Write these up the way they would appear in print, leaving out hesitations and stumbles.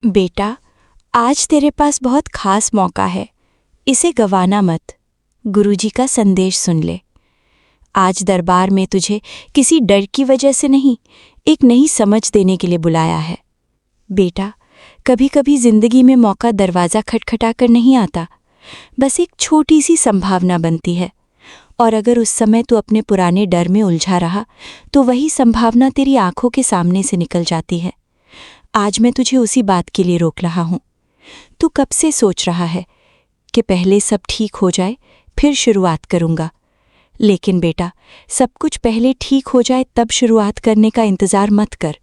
बेटा, आज तेरे पास बहुत खास मौका है, इसे गंवाना मत। गुरुजी का संदेश सुन ले। आज दरबार में तुझे किसी डर की वजह से नहीं, एक नई समझ देने के लिए बुलाया है। बेटा, कभी कभी जिंदगी में मौका दरवाज़ा खटखटा कर नहीं आता, बस एक छोटी सी संभावना बनती है। और अगर उस समय तू अपने पुराने डर में उलझा रहा, तो वही संभावना तेरी आंखों के सामने से निकल जाती है। आज मैं तुझे उसी बात के लिए रोक रहा हूँ। तू कब से सोच रहा है कि पहले सब ठीक हो जाए, फिर शुरुआत करूँगा। लेकिन बेटा, सब कुछ पहले ठीक हो जाए तब शुरुआत करने का इंतज़ार मत कर।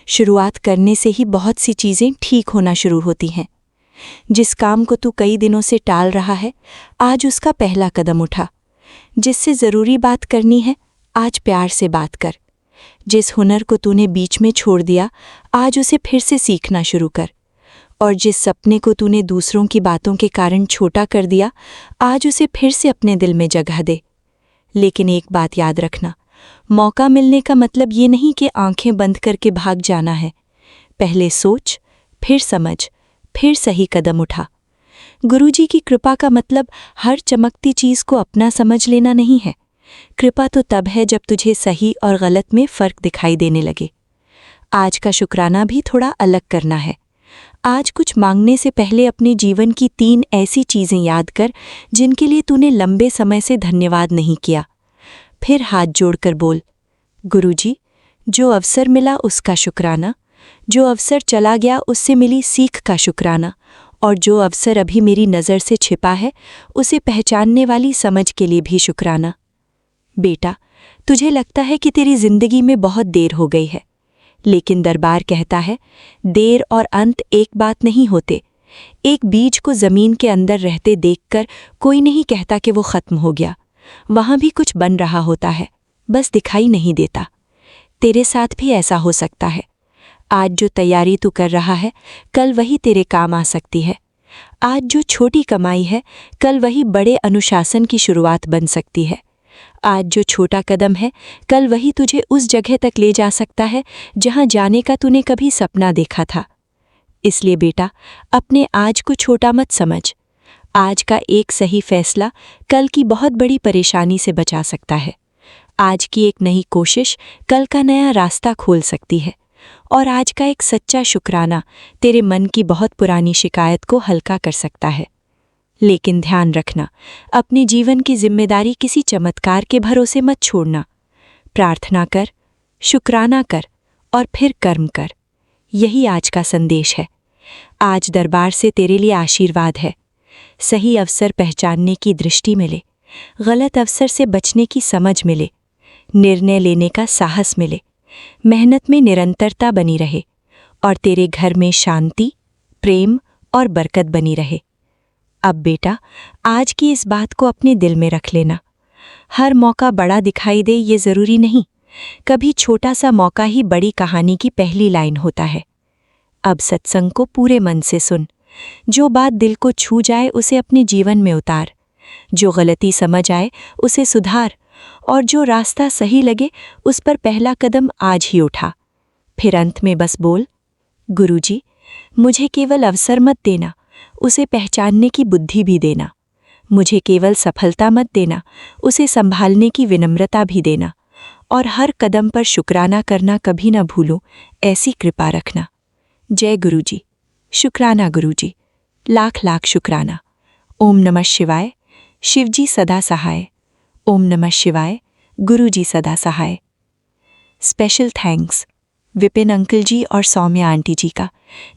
शुरुआत करने से ही बहुत सी चीज़ें ठीक होना शुरू होती हैं। जिस काम को तू कई दिनों से टाल रहा है, आज उसका पहला कदम उठा। जिससे ज़रूरी बात करनी है, आज प्यार से बात कर। जिस हुनर को तूने बीच में छोड़ दिया, आज उसे फिर से सीखना शुरू कर। और जिस सपने को तूने दूसरों की बातों के कारण छोटा कर दिया, आज उसे फिर से अपने दिल में जगह दे। लेकिन एक बात याद रखना, मौका मिलने का मतलब ये नहीं कि आंखें बंद करके भाग जाना है। पहले सोच, फिर समझ, फिर सही कदम उठा। गुरुजी की कृपा का मतलब हर चमकती चीज़ को अपना समझ लेना नहीं है। कृपा तो तब है जब तुझे सही और गलत में फ़र्क दिखाई देने लगे। आज का शुक्राना भी थोड़ा अलग करना है। आज कुछ मांगने से पहले अपने जीवन की 3 ऐसी चीज़ें याद कर जिनके लिए तूने लंबे समय से धन्यवाद नहीं किया। फिर हाथ जोड़कर बोल, गुरुजी, जो अवसर मिला उसका शुक्राना, जो अवसर चला गया उससे मिली सीख का शुक्राना, और जो अवसर अभी मेरी नज़र से छिपा है उसे पहचानने वाली समझ के लिए भी शुक्राना। बेटा, तुझे लगता है कि तेरी जिंदगी में बहुत देर हो गई है, लेकिन दरबार कहता है, देर और अंत एक बात नहीं होते। एक बीज को ज़मीन के अंदर रहते देखकर कोई नहीं कहता कि वो ख़त्म हो गया। वहाँ भी कुछ बन रहा होता है, बस दिखाई नहीं देता। तेरे साथ भी ऐसा हो सकता है। आज जो तैयारी तू कर रहा है, कल वही तेरे काम आ सकती है। आज जो छोटी कमाई है, कल वही बड़े अनुशासन की शुरुआत बन सकती है। आज जो छोटा कदम है, कल वही तुझे उस जगह तक ले जा सकता है जहां जाने का तूने कभी सपना देखा था। इसलिए बेटा, अपने आज को छोटा मत समझ। आज का एक सही फैसला कल की बहुत बड़ी परेशानी से बचा सकता है। आज की एक नई कोशिश कल का नया रास्ता खोल सकती है। और आज का एक सच्चा शुक्राना तेरे मन की बहुत पुरानी शिकायत को हल्का कर सकता है। लेकिन ध्यान रखना, अपने जीवन की जिम्मेदारी किसी चमत्कार के भरोसे मत छोड़ना। प्रार्थना कर, शुक्राना कर और फिर कर्म कर। यही आज का संदेश है। आज दरबार से तेरे लिए आशीर्वाद है। सही अवसर पहचानने की दृष्टि मिले, गलत अवसर से बचने की समझ मिले, निर्णय लेने का साहस मिले, मेहनत में निरंतरता बनी रहे और तेरे घर में शांति, प्रेम और बरकत बनी रहे। अब बेटा, आज की इस बात को अपने दिल में रख लेना। हर मौका बड़ा दिखाई दे ये ज़रूरी नहीं। कभी छोटा सा मौका ही बड़ी कहानी की पहली लाइन होता है। अब सत्संग को पूरे मन से सुन। जो बात दिल को छू जाए उसे अपने जीवन में उतार। जो गलती समझ आए उसे सुधार, और जो रास्ता सही लगे उस पर पहला कदम आज ही उठा। फिर अंत में बस बोल, गुरुजी, मुझे केवल अवसर मत देना, उसे पहचानने की बुद्धि भी देना। मुझे केवल सफलता मत देना, उसे संभालने की विनम्रता भी देना। और हर कदम पर शुक्राना करना कभी न भूलूं, ऐसी कृपा रखना। जय गुरुजी। शुक्राना गुरुजी, लाख लाख शुक्राना। ओम नमः शिवाय। शिवजी सदा सहाय। ओम नमः शिवाय। गुरुजी सदा सहाय। स्पेशल थैंक्स विपिन अंकल जी और सौम्या आंटी जी का,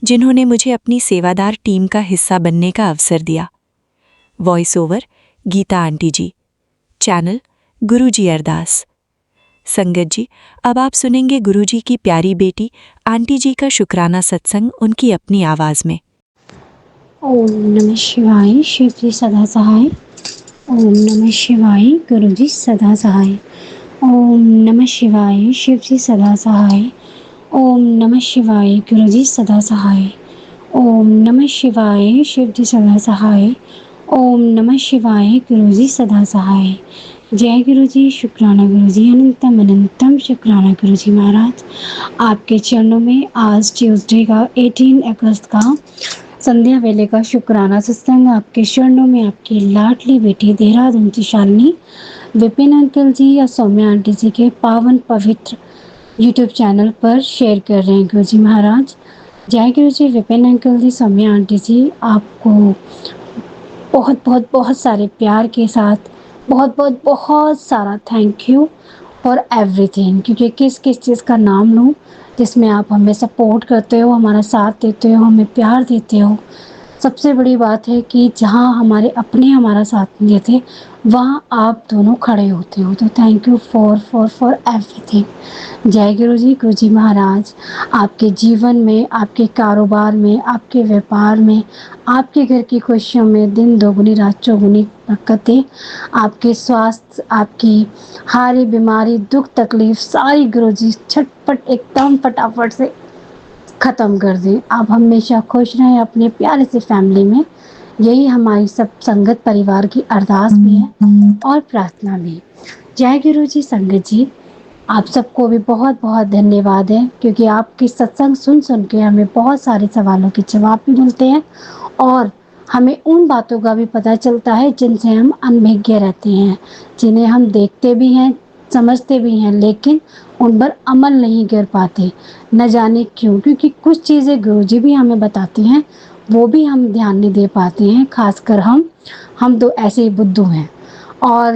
जिन्होंने मुझे अपनी सेवादार टीम का हिस्सा बनने का अवसर दिया। वॉइस ओवर गीता आंटी जी। चैनल गुरुजी अरदास। संगत जी, अब आप सुनेंगे गुरुजी की प्यारी बेटी आंटी जी का शुक्राना सत्संग उनकी अपनी आवाज़ में। ओम नमः शिवाय। शिवजी सदा सहाय। ओम नमः शिवाय। गुरुजी सदा सहाय। ओम नमः शिवाय। शिवजी सदा सहाय। ओम नमः शिवाय। गुरुजी सदा सहाय। ओम नमः शिवाय। शिवजी सदा सहाय। ओम नमः शिवाय। गुरुजी सदा सहाय। जय गुरु जी, शुक्राना गुरु जी, अनंतम अनंतम शुक्राना गुरु जी महाराज। आपके चरणों में आज ट्यूसडे का 18 अगस्त का संध्या वेले का शुक्राना सत्संग आपके चरणों में आपकी लाडली बेटी देहरादून की शालिनी विपिन अंकल जी या सौम्या आंटी जी के पावन पवित्र यूट्यूब चैनल पर शेयर कर रहे हैं गुरु जी महाराज। जय गुरु जी, विपिन अंकल जी, सौम्या आंटी जी, आपको बहुत बहुत बहुत सारे प्यार के साथ बहुत बहुत बहुत सारा थैंक यू फॉर एवरीथिंग। क्योंकि किस किस चीज़ का नाम लूँ जिसमें आप हमें सपोर्ट करते हो, हमारा साथ देते हो, हमें प्यार देते हो। सबसे बड़ी बात है कि जहाँ हमारे अपने हमारा साथ नहीं देते वहाँ आप दोनों खड़े होते हो। तो थैंक यू फॉर एवरीथिंग। जय गुरु जी महाराज, आपके जीवन में, आपके कारोबार में, आपके व्यापार में, आपके घर की खुशियों में दिन दोगुनी रात चौगुनी बरकतें। आपके स्वास्थ्य, आपकी हारी बीमारी, दुख तकलीफ सारी गुरु जी झटपट एकदम फटाफट से ख़त्म कर दें। आप हमेशा खुश रहें अपने प्यारे से फैमिली में। यही हमारी सब संगत परिवार की अरदास भी है और प्रार्थना भी। जय गुरु जी। संगत जी, आप सबको भी बहुत बहुत धन्यवाद है, क्योंकि आपकी सत्संग सुन सुन के हमें बहुत सारे सवालों के जवाब भी मिलते हैं और हमें उन बातों का भी पता चलता है जिनसे हम अनभिज्ञ रहते हैं, जिन्हें हम देखते भी हैं, समझते भी हैं, लेकिन उन पर अमल नहीं कर पाते। न जाने क्यों, क्योंकि कुछ चीज़ें गुरुजी भी हमें बताते हैं, वो भी हम ध्यान नहीं दे पाते हैं। खासकर हम तो ऐसे ही बुद्धू हैं। और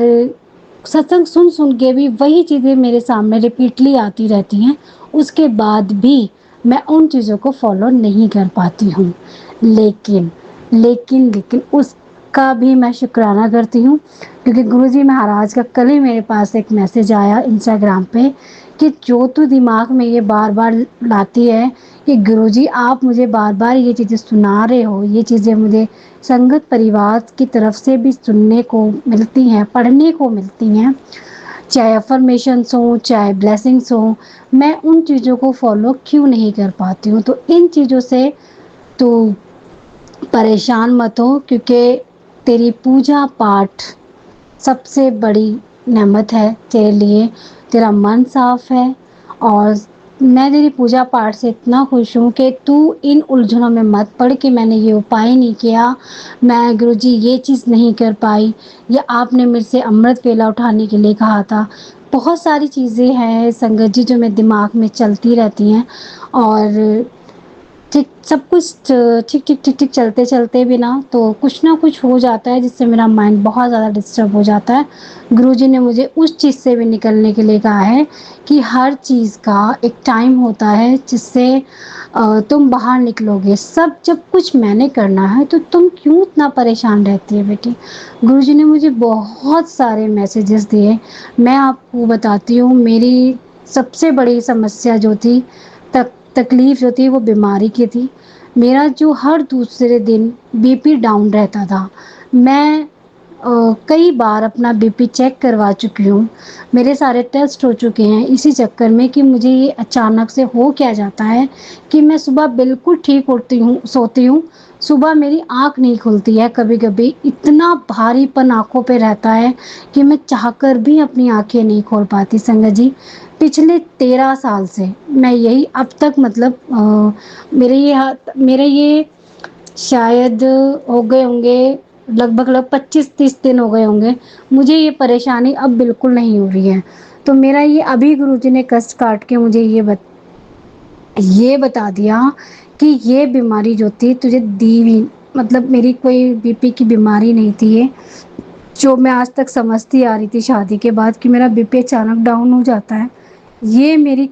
सत्संग सुन सुन के भी वही चीज़ें मेरे सामने रिपीटली आती रहती हैं, उसके बाद भी मैं उन चीज़ों को फॉलो नहीं कर पाती हूँ। लेकिन लेकिन लेकिन उसका भी मैं शुक्राना करती हूँ, क्योंकि गुरुजी महाराज का कल ही मेरे पास एक मैसेज आया इंस्टाग्राम पे कि जो तू दिमाग में ये बार बार लाती है कि गुरुजी आप मुझे बार बार ये चीज़ें सुना रहे हो, ये चीज़ें मुझे संगत परिवार की तरफ से भी सुनने को मिलती हैं, पढ़ने को मिलती हैं, चाहे अफर्मेशंस हो, चाहे ब्लेसिंग्स हो, मैं उन चीज़ों को फॉलो क्यों नहीं कर पाती हूँ। तो इन चीज़ों से तो परेशान मत हो, क्योंकि तेरी पूजा पाठ सबसे बड़ी नेमत है तेरे लिए। तेरा मन साफ है और मैं तेरी पूजा पाठ से इतना खुश हूँ कि तू इन उलझनों में मत पड़ कि मैंने ये उपाय नहीं किया, मैं गुरुजी ये चीज़ नहीं कर पाई, या आपने मेरे से अमृत वेला उठाने के लिए कहा था। बहुत सारी चीज़ें हैं संगत जी जो मेरे दिमाग में चलती रहती हैं और ठीक सब कुछ ठीक ठीक ठीक ठीक चलते चलते भी तो कुछ ना कुछ हो जाता है जिससे मेरा माइंड बहुत ज़्यादा डिस्टर्ब हो जाता है। गुरुजी ने मुझे उस चीज़ से भी निकलने के लिए कहा है कि हर चीज़ का एक टाइम होता है जिससे तुम बाहर निकलोगे। सब जब कुछ मैंने करना है तो तुम क्यों इतना परेशान रहती है बेटी। गुरुजी ने मुझे बहुत सारे मैसेजेस दिए। मैं आपको बताती हूँ, मेरी सबसे बड़ी समस्या जो थी, तकलीफ़ जो थी, वो बीमारी की थी। मेरा जो हर दूसरे दिन बीपी डाउन रहता था। मैं कई बार अपना बीपी चेक करवा चुकी हूँ, मेरे सारे टेस्ट हो चुके हैं, इसी चक्कर में कि मुझे ये अचानक से हो क्या जाता है कि मैं सुबह बिल्कुल ठीक उठती हूँ, सोती हूँ, सुबह मेरी आँख नहीं खुलती है। कभी-कभी इतना भारीपन आँखों पे रहता है कि मैं चाहकर भी अपनी आँखें नहीं खोल पाती। संगत जी, पिछले 13 साल से मैं यही अब तक मतलब मेरे ये शायद हो गए होंगे लगभग 25-30 दिन हो गए होंगे, मुझे ये परेशानी अब बिल्कुल नहीं हो रही है। तो मेरा ये अभी गुरुजी ने कष्ट काट के मुझे ये बता दिया कि ये बीमारी जो थी तुझे दी हुई, मतलब मेरी कोई बीपी की बीमारी नहीं थी ये, जो मैं आज तक समझती आ रही थी शादी के बाद कि मेरा बीपी अचानक डाउन हो जाता है, ये मेरी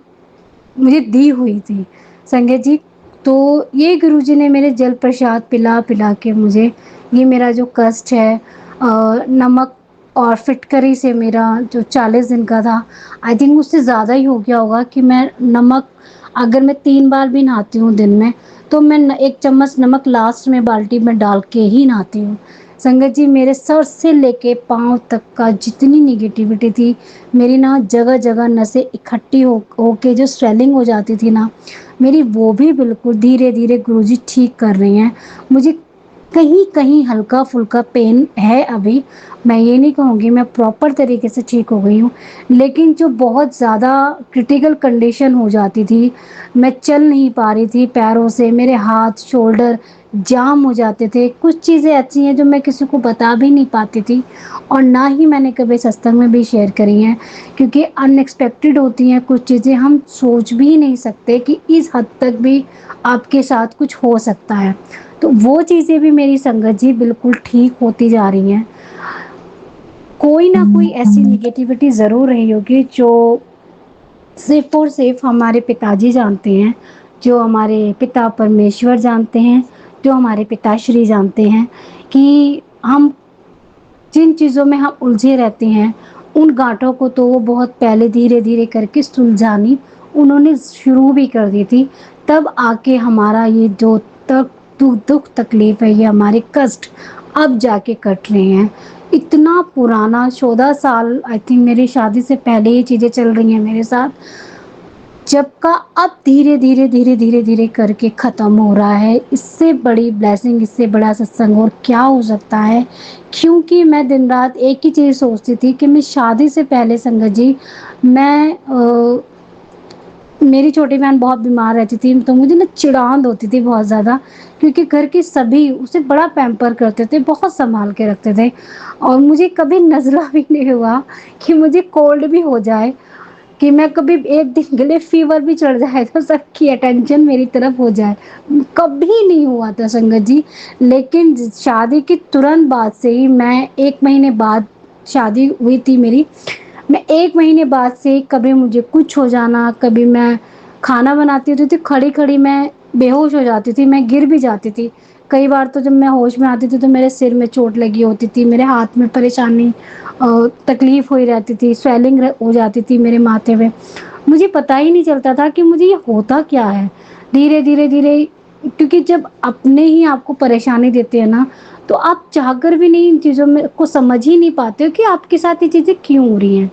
मुझे दी हुई थी संगत जी। तो ये गुरुजी ने मेरे जल प्रसाद पिला पिला के मुझे ये मेरा जो कष्ट है नमक और फिटकरी से मेरा जो 40 दिन का था, आई थिंक उससे ज़्यादा ही हो गया होगा कि मैं नमक, अगर मैं 3 बार भी नहाती हूँ दिन में तो मैं 1 चम्मच नमक लास्ट में बाल्टी में डाल के ही नहाती हूँ। संगत जी, मेरे सर से लेके पाँव तक का जितनी निगेटिविटी थी, मेरी जगह जगह नसें इकट्ठी हो के जो स्वेलिंग हो जाती थी मेरी, वो भी बिल्कुल धीरे धीरे गुरुजी ठीक कर रही हैं। मुझे कहीं हल्का फुल्का पेन है अभी। मैं ये नहीं कहूँगी मैं प्रॉपर तरीके से ठीक हो गई हूँ, लेकिन जो बहुत ज़्यादा क्रिटिकल कंडीशन हो जाती थी, मैं चल नहीं पा रही थी पैरों से, मेरे हाथ शोल्डर जाम हो जाते थे। कुछ चीज़ें ऐसी हैं जो मैं किसी को बता भी नहीं पाती थी और ना ही मैंने कभी सत्संग में भी शेयर करी हैं, क्योंकि अनएक्सपेक्टेड होती हैं कुछ चीज़ें, हम सोच भी नहीं सकते कि इस हद तक भी आपके साथ कुछ हो सकता है। तो वो चीज़ें भी मेरी संगत जी बिल्कुल ठीक होती जा रही हैं। कोई ना कोई ऐसी नेगेटिविटी ज़रूर रही होगी जो सिर्फ़ और सिर्फ़ हमारे पिताजी जानते हैं, जो हमारे पिता परमेश्वर जानते हैं, जो हमारे पिताश्री जानते हैं कि हम जिन चीज़ों में हम उलझे रहते हैं, उन गाँठों को तो वो बहुत पहले धीरे-धीरे करके सुलझानी उन्होंने शुरू भी कर दी थी। तब आके हमारा ये जो दुःख तकलीफ़ है, ये हमारे कष्ट अब जाके कट रहे हैं। इतना पुराना 14 साल आई थिंक मेरी शादी से पहले ये चीज़ें चल रही हैं मेरे साथ। जब का अब धीरे-धीरे करके ख़त्म हो रहा है। इससे बड़ी ब्लेसिंग, इससे बड़ा सत्संग और क्या हो सकता है? क्योंकि मैं दिन-रात एक ही चीज़ सोचती थी कि मैं शादी से पहले संगत जी, मैं मेरी छोटी बहन बहुत बीमार रहती थी, तो मुझे ना चिढ़ान होती थी बहुत ज़्यादा, क्योंकि घर के सभी उसे बड़ा पैम्पर करते थे, बहुत सँभाल के रखते थे और मुझे कभी नज़ला भी नहीं हुआ कि मुझे कोल्ड भी हो जाए, कि मैं कभी एक दिन के लिए फ़ीवर भी चढ़ जाए तो सबकी अटेंशन मेरी तरफ हो जाए। कभी नहीं हुआ था संगत जी। लेकिन शादी के तुरंत बाद से ही, मैं 1 महीने बाद शादी हुई थी मेरी, मैं 1 महीने बाद से कभी मुझे कुछ हो जाना, कभी मैं खाना बनाती होती थी, खड़ी-खड़ी मैं बेहोश हो जाती थी, मैं गिर भी जाती थी। कई बार तो जब मैं होश में आती थी तो मेरे सिर में चोट लगी होती थी, मेरे हाथ में परेशानी तकलीफ़ हुई रहती थी, स्वेलिंग हो जाती थी मेरे माथे में। मुझे पता ही नहीं चलता था कि मुझे ये होता क्या है? धीरे, क्योंकि जब अपने ही आपको परेशानी देते हैं ना, तो आप चाहकर भी नहीं इन चीज़ों में को समझ ही नहीं पाते हो कि आपके साथ ये चीज़ें क्यों हो रही हैं।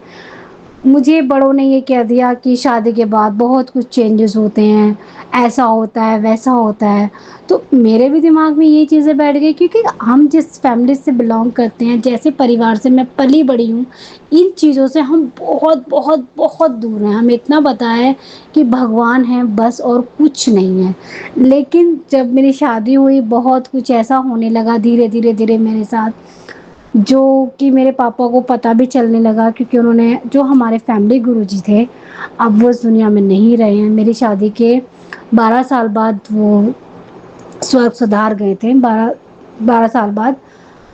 मुझे बड़ों ने ये कह दिया कि शादी के बाद बहुत कुछ चेंजेस होते हैं, ऐसा होता है, वैसा होता है। तो मेरे भी दिमाग में ये चीज़ें बैठ गई, क्योंकि हम जिस फैमिली से बिलॉन्ग करते हैं, जैसे परिवार से मैं पली-बड़ी हूँ, इन चीज़ों से हम बहुत दूर हैं। हमें इतना पता है कि भगवान है बस और कुछ नहीं है। लेकिन जब मेरी शादी हुई, बहुत कुछ ऐसा होने लगा धीरे मेरे साथ, जो कि मेरे पापा को पता भी चलने लगा, क्योंकि उन्होंने, जो हमारे फैमिली गुरुजी थे, अब वो इस दुनिया में नहीं रहे हैं। मेरी शादी के 12 साल बाद वो स्वर्ग सिधार गए थे, 12 साल बाद।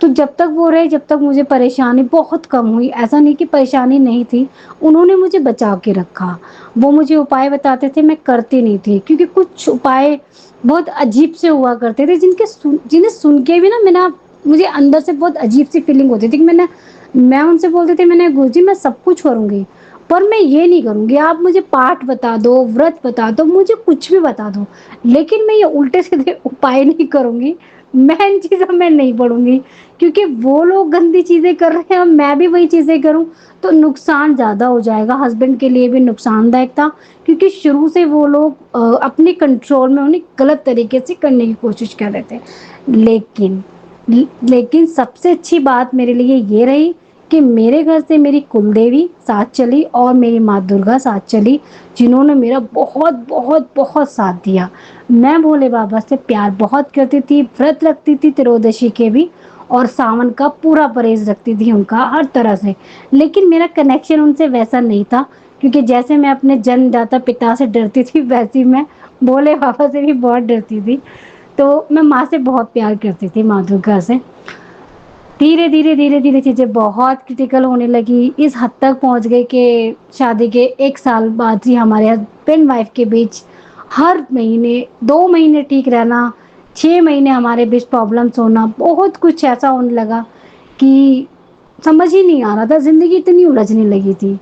तो जब तक वो रहे, जब तक मुझे परेशानी बहुत कम हुई। ऐसा नहीं कि परेशानी नहीं थी, उन्होंने मुझे बचा के रखा। वो मुझे उपाय बताते थे, मैं करती नहीं थी, क्योंकि कुछ उपाय बहुत अजीब से हुआ करते थे, जिन्हें सुन के भी ना मुझे अंदर से बहुत अजीब-सी फीलिंग होती थी कि मैं उनसे बोलती थी, मैंने गुरुजी मैं सब कुछ करूँगी, पर मैं ये नहीं करूँगी। आप मुझे पाठ बता दो, व्रत बता दो, मुझे कुछ भी बता दो, लेकिन मैं ये उल्टे-सीधे उपाय नहीं करूँगी। मैं इन चीज़ों में नहीं पड़ूँगी, क्योंकि वो लोग गंदी चीज़ें कर रहे हैं और मैं भी वही चीज़ें करूँ, तो नुकसान ज़्यादा हो जाएगा। हस्बैंड के लिए भी नुकसानदायक था, क्योंकि शुरू से वो लोग अपने कंट्रोल में उन्हें गलत तरीके से करने की कोशिश कर रहे थे। लेकिन लेकिन सबसे अच्छी बात मेरे लिए ये रही कि मेरे घर से मेरी कुलदेवी साथ चली और मेरी माँ दुर्गा साथ चली, जिन्होंने मेरा बहुत साथ दिया। मैं भोले बाबा से प्यार बहुत करती थी, व्रत रखती थी त्रोदशी के भी, और सावन का पूरा परहेज़ रखती थी उनका हर तरह से। लेकिन मेरा कनेक्शन उनसे वैसा नहीं था, क्योंकि जैसे मैं अपने जन्मदाता पिता से डरती थी, वैसे ही मैं भोले बाबा से भी बहुत डरती थी। तो मैं माँ से बहुत प्यार करती थी, माँ दुर्गा से। धीरे चीज़ें बहुत क्रिटिकल होने लगी, इस हद तक पहुँच गई कि शादी के 1 साल बाद ही हमारे हस्बैंड वाइफ के बीच हर महीने 2 महीने ठीक रहना, 6 महीने हमारे बीच प्रॉब्लम्स होना, बहुत कुछ ऐसा होने लगा कि समझ ही नहीं आ रहा था, ज़िंदगी इतनी उलझने लगी थी।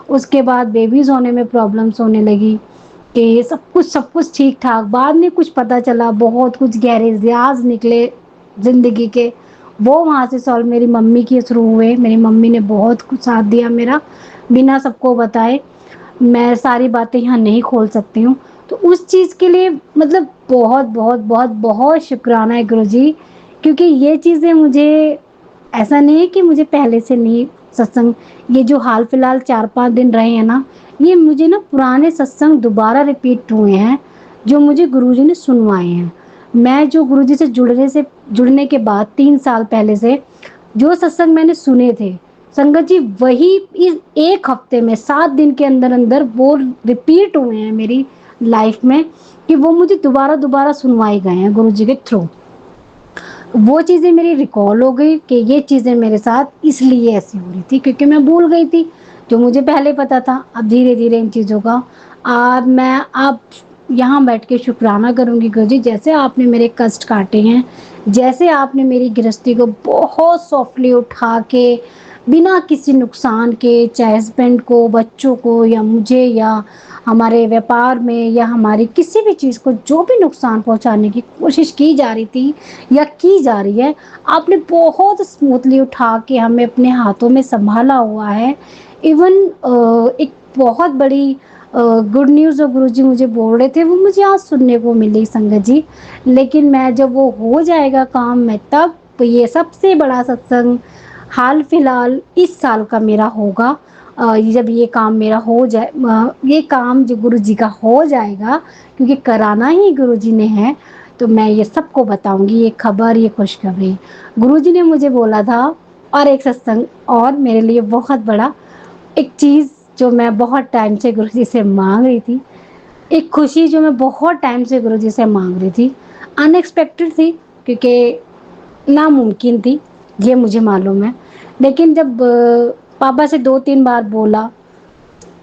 उसके बाद बेबीज़ होने में प्रॉब्लम्स होने लगी कि सब कुछ ठीक-ठाक, बाद में कुछ पता चला, बहुत कुछ गहरे राज़ निकले ज़िंदगी के, वो वहाँ से सॉल्व मेरी मम्मी के थ्रू हुए। मेरी मम्मी ने बहुत कुछ साथ दिया मेरा, बिना सबको बताए। मैं सारी बातें यहाँ नहीं खोल सकती हूँ। तो उस चीज़ के लिए मतलब बहुत शुक्राना है गुरुजी क्योंकि ये चीज़ें मुझे, ऐसा नहीं है कि मुझे पहले से नहीं सत्संग, ये जो हाल फिलहाल 4-5 दिन रहे हैं ना, ये मुझे ना पुराने सत्संग दोबारा रिपीट हुए हैं, जो मुझे गुरुजी ने सुनवाए हैं। मैं जो गुरुजी से जुड़ने के बाद 3 साल पहले से जो सत्संग मैंने सुने थे, संगत जी, वही इस 1 हफ्ते में 7 दिन के अंदर-अंदर वो रिपीट हुए हैं मेरी लाइफ में, कि वो मुझे दोबारा-दोबारा सुनवाए गए हैं गुरुजी के थ्रू। वो चीज़ें मेरी रिकॉल हो गई कि ये चीज़ें मेरे साथ इसलिए ऐसी हो रही थी क्योंकि मैं भूल गई थी, जो मुझे पहले पता था। अब धीरे-धीरे इन चीज़ों का आज मैं अब यहाँ बैठ के शुक्राना करूँगी गुरुजी, जैसे आपने मेरे कष्ट काटे हैं, जैसे आपने मेरी गृहस्थी को बहुत सॉफ्टली उठा के बिना किसी नुकसान के, चाहे हस्बैंड को, बच्चों को या मुझे या हमारे व्यापार में या हमारी किसी भी चीज़ को जो भी नुकसान पहुँचाने की कोशिश की जा रही थी या की जा रही है, आपने बहुत स्मूथली उठा के हमें अपने हाथों में सँभाला हुआ है। इवन एक बहुत बड़ी गुड न्यूज़ जो गुरुजी मुझे बोल रहे थे, वो मुझे आज सुनने को मिली संगत जी। लेकिन मैं जब वो हो जाएगा काम, मैं तब ये सबसे बड़ा सत्संग हाल फिलहाल इस साल का मेरा होगा। जब ये काम मेरा हो जाए, ये काम जो गुरुजी का हो जाएगा, क्योंकि कराना ही गुरुजी ने है, तो मैं ये सबको बताऊँगी ये खबर, ये खुशखबरी। गुरुजी ने मुझे बोला था, और एक सत्संग और मेरे लिए बहुत बड़ा, एक चीज़ जो मैं बहुत टाइम से गुरुजी से माँग रही थी, एक खुशी जो मैं बहुत टाइम से गुरुजी से माँग रही थी, अनएक्सपेक्टेड थी क्योंकि नामुमकिन थी, ये मुझे मालूम है। लेकिन जब पापा से 2-3 बार बोला,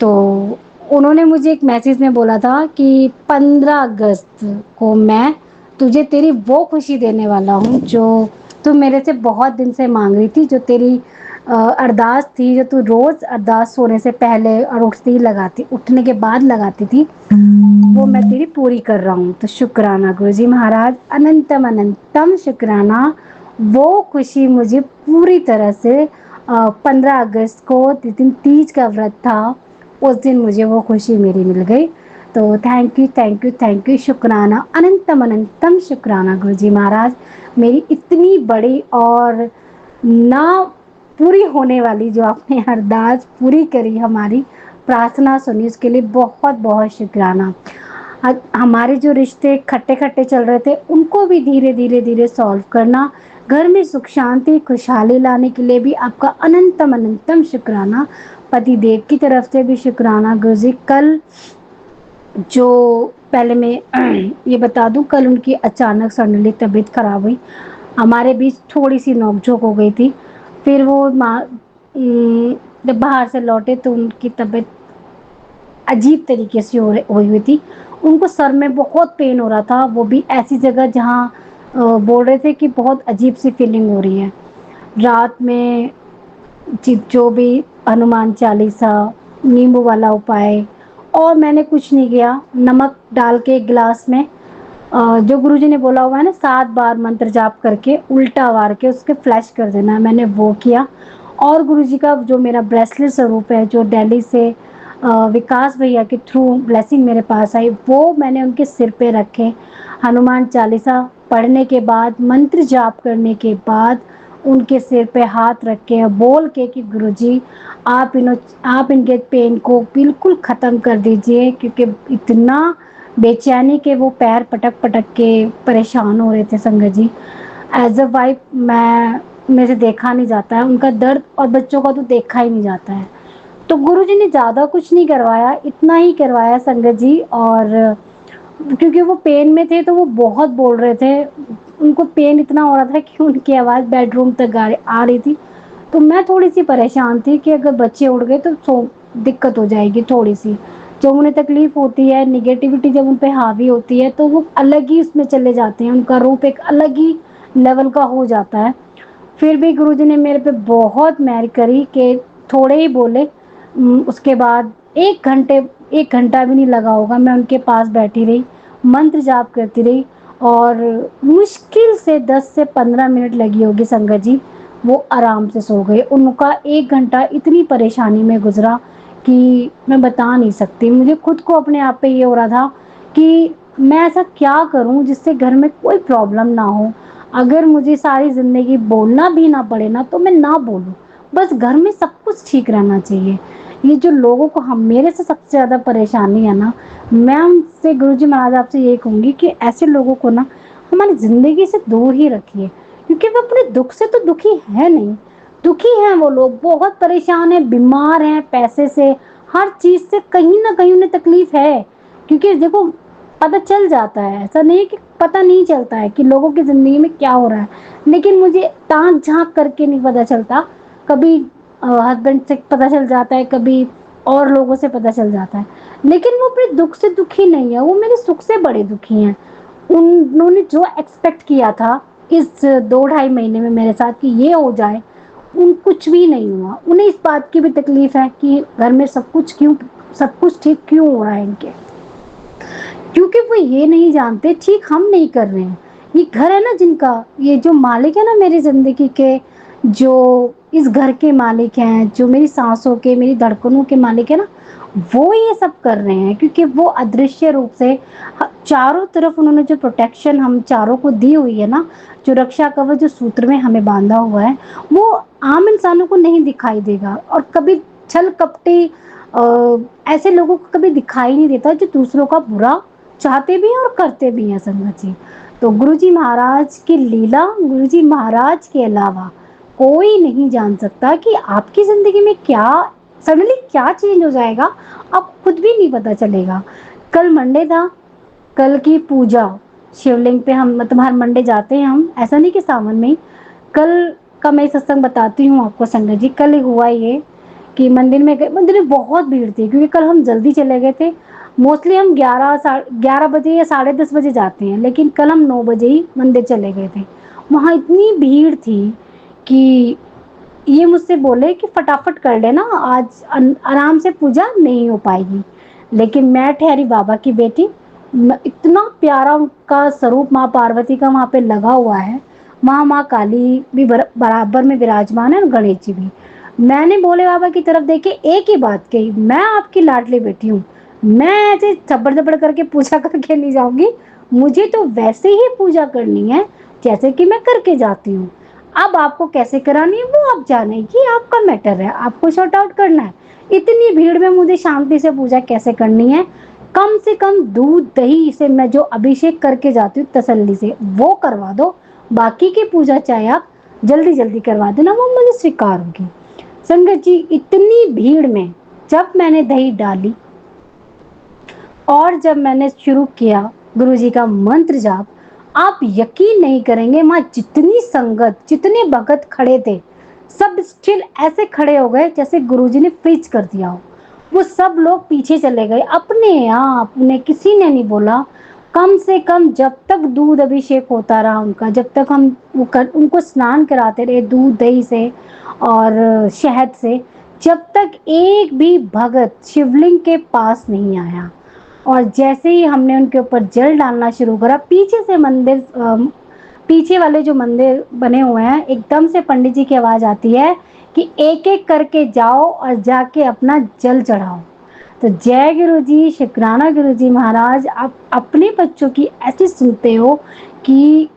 तो उन्होंने मुझे एक मैसेज में बोला था कि 15 अगस्त को मैं तुझे तेरी वो खुशी देने वाला हूँ जो तू मेरे से बहुत दिन से मांग रही थी, जो तेरी अरदास थी, जो तू रोज अरदास सोने से पहले और उठने के बाद लगाती थी, वो मैं तेरी पूरी कर रहा हूँ। तो शुक्राना गुरुजी महाराज, अनंतम अनंतम शुक्राना। वो खुशी मुझे पूरी तरह से 15 अगस्त को, जिस दिन तीज का व्रत था, उस दिन मुझे वो खुशी मेरी मिल गई। तो thank you, thank you, thank you, शुक्राना, अनंतम अनंतम शुक्राना गुरुजी महाराज। मेरी इतनी बड़ी और ना पूरी होने वाली जो आपने अरदास पूरी करी, हमारी प्रार्थना सुनी, उसके लिए बहुत बहुत शुक्राना। हमारे जो रिश्ते खट्टे खट्टे चल रहे थे, उनको भी धीरे धीरे धीरे सॉल्व करना, घर में सुख शांति खुशहाली लाने के लिए भी आपका अनंतम अनंतम शुक्राना। पति देव की तरफ से भी शुक्राना गुरुजी। कल जो पहले मैं ये बता दूं, कल उनकी अचानक सडनली तबीयत खराब हुई, हमारे बीच थोड़ी सी नोकझोंक हो गई थी। फिर वो जब बाहर से लौटे तो उनकी तबीयत अजीब तरीके से हुई हुई थी। उनको सर में बहुत पेन हो रहा था, वो भी ऐसी जगह जहाँ बोल रहे थे कि बहुत अजीब सी फीलिंग हो रही है। रात में जो भी हनुमान चालीसा, नींबू वाला उपाय, और मैंने कुछ नहीं किया, नमक डाल के एक गिलास में जो गुरुजी ने बोला हुआ है ना, 7 बार मंत्र जाप करके उल्टा वार के उसके फ्लैश कर देना है, मैंने वो किया। और गुरुजी का जो मेरा ब्रेसलेट स्वरूप है, जो दिल्ली से विकास भैया के थ्रू ब्लेसिंग मेरे पास आई, वो मैंने उनके सिर पे रखे। हनुमान चालीसा पढ़ने के बाद, मंत्र जाप करने के बाद, उनके सिर पे हाथ रख के बोल के कि गुरुजी आप इनके पेन को बिल्कुल ख़त्म कर दीजिए, क्योंकि इतना बेचैनी के वो पैर पटक पटक के परेशान हो रहे थे संगत जी। एज अ वाइफ मैं मेरे से देखा नहीं जाता है उनका दर्द, और बच्चों का तो देखा ही नहीं जाता है। तो गुरुजी ने ज़्यादा कुछ नहीं करवाया, इतना ही करवाया संगत जी। और क्योंकि वो पेन में थे तो वो बहुत बोल रहे थे, उनको पेन इतना हो रहा था कि उनकी आवाज़ बेडरूम तक आ रही थी। तो मैं थोड़ी सी परेशान थी कि अगर बच्चे उड़ गए तो दिक्कत हो जाएगी थोड़ी सी। जो उन्हें तकलीफ होती है, निगेटिविटी जब उन पे हावी होती है, तो वो अलग ही उसमें चले जाते हैं, उनका रूप एक अलग ही लेवल का हो जाता है। फिर भी गुरुजी ने मेरे पे बहुत मेहर करी कि थोड़े ही बोले। उसके बाद 1 घंटा भी नहीं लगा होगा, मैं उनके पास बैठी रही, मंत्र जाप करती रही, और मुश्किल से 10 से 15 मिनट लगी होगी संगत जी, वो आराम से सो गए। उनका 1 घंटा इतनी परेशानी में गुजरा कि मैं बता नहीं सकती। मुझे खुद को अपने आप पे ये हो रहा था कि मैं ऐसा क्या करूं जिससे घर में कोई प्रॉब्लम ना हो। अगर मुझे सारी ज़िंदगी बोलना भी ना पड़े ना तो मैं ना बोलूँ, बस घर में सब कुछ ठीक रहना चाहिए। ये जो लोगों को हम मेरे से सबसे ज़्यादा परेशानी है ना, मैं उनसे गुरुजी महाराज आपसे यही कहूँगी कि ऐसे लोगों को ना हमारी ज़िंदगी से दूर ही रखिए, क्योंकि वो अपने दुख से तो दुखी है नहीं, दुखी हैं वो लोग, बहुत परेशान हैं, बीमार हैं, पैसे से, हर चीज़ से कहीं न कहीं उन्हें तकलीफ़ है। क्योंकि देखो पता चल जाता है, ऐसा नहीं है कि पता नहीं चलता है कि लोगों की ज़िंदगी में क्या हो रहा है, लेकिन मुझे ताक-झाँक करके नहीं पता चलता। कभी हस्बैंड से पता चल जाता है, कभी और लोगों से पता चल जाता है, लेकिन वो अपने दुख से दुखी नहीं है, वो मेरे सुख से बड़े दुखी हैं। उन्होंने जो एक्सपेक्ट किया था इस 2 ढाई महीने में मेरे साथ कि ये हो जाए, कुछ भी नहीं हुआ। उन्हें इस बात की भी तकलीफ़ है कि घर में सब कुछ ठीक क्यों हो रहा है इनके। क्योंकि वो ये नहीं जानते ठीक हम नहीं कर रहे हैं। ये घर है ना जिनका, ये जो मालिक है ना मेरी ज़िंदगी के, जो इस घर के मालिक हैं, जो मेरी साँसों के, मेरी धड़कनों के मालिक है ना, वो ये सब कर रहे हैं, क्योंकि वो अदृश्य रूप से चारों तरफ उन्होंने जो प्रोटेक्शन हम चारों को दी हुई है ना, जो रक्षा कवच जो सूत्र में हमें बांधा हुआ है, वो आम इंसानों को नहीं दिखाई देगा। और कभी छल कपटी ऐसे लोगों को कभी दिखाई नहीं देता जो दूसरों का बुरा चाहते भी हैं और करते भी हैं संगत जी। तो गुरुजी महाराज की लीला, गुरुजी महाराज के अलावा कोई नहीं जान सकता कि आपकी ज़िंदगी में क्या सडनली क्या चेंज हो जाएगा, आप खुद भी नहीं पता चलेगा। कल मंडे था, कल की पूजा शिवलिंग पे हम मतलब हर मंडे जाते हैं हम, ऐसा नहीं कि सावन में ही। कल का मैं सत्संग बताती हूँ आपको संगत जी। कल हुआ ये कि मंदिर में गए, मंदिर में बहुत भीड़ थी क्योंकि कल हम जल्दी चले गए थे। मोस्टली हम 11 बजे या 10:30 बजे जाते हैं, लेकिन कल हम 9 बजे ही मंदिर चले गए थे। वहाँ इतनी भीड़ थी कि ये मुझसे बोले कि फटाफट कर लेना, आज आराम से पूजा नहीं हो पाएगी। लेकिन मैं ठहरी बाबा की बेटी, इतना प्यारा उनका स्वरूप माँ पार्वती का वहाँ पे लगा हुआ है। वहाँ माँ काली भी बराबर में विराजमान है और गणेश जी भी। मैंने भोले बाबा की तरफ देखे एक ही बात कही, मैं आपकी लाडली बेटी हूँ, मैं ऐसे थप्पड़ थप्पड़ करके पूजा करके नहीं जाऊंगी, मुझे तो वैसे ही पूजा करनी है जैसे कि मैं करके जाती हूँ। अब आपको कैसे करानी है वो आप जाने, ये आपका मैटर है, आपको शॉर्ट आउट करना है। इतनी भीड़ में मुझे शांति से पूजा कैसे करनी है, कम से कम दूध दही से मैं जो अभिषेक करके जाती हूँ तसल्ली से वो करवा दो, बाकी की पूजा चाहे आप जल्दी जल्दी करवा देना, वो मुझे स्वीकार होगी। संगत जी इतनी भीड़ में जब मैंने दही डाली और जब मैंने शुरू किया गुरुजी का मंत्र जाप, आप यकीन नहीं करेंगे वहां जितनी संगत जितने भगत खड़े थे सब स्टिल ऐसे खड़े हो गए जैसे गुरुजी ने फ्रीज कर दिया हो। वो सब लोग पीछे चले गए अपने आप, उन्हें किसी ने नहीं बोला। कम से कम जब तक दूध अभिषेक होता रहा उनका, जब तक हम उनको स्नान कराते रहे दूध दही से और शहद से, जब तक एक भी भगत शिवलिंग के पास नहीं आया। और जैसे ही हमने उनके ऊपर जल डालना शुरू करा, पीछे से मंदिर पीछे वाले जो मंदिर बने हुए हैं एकदम से पंडित जी की आवाज आती है कि एक एक करके जाओ और जाके अपना जल चढ़ाओ। तो जय गुरु जी, शुक्राना गुरु जी महाराज, आप अपने बच्चों की ऐसी सुनते हो कि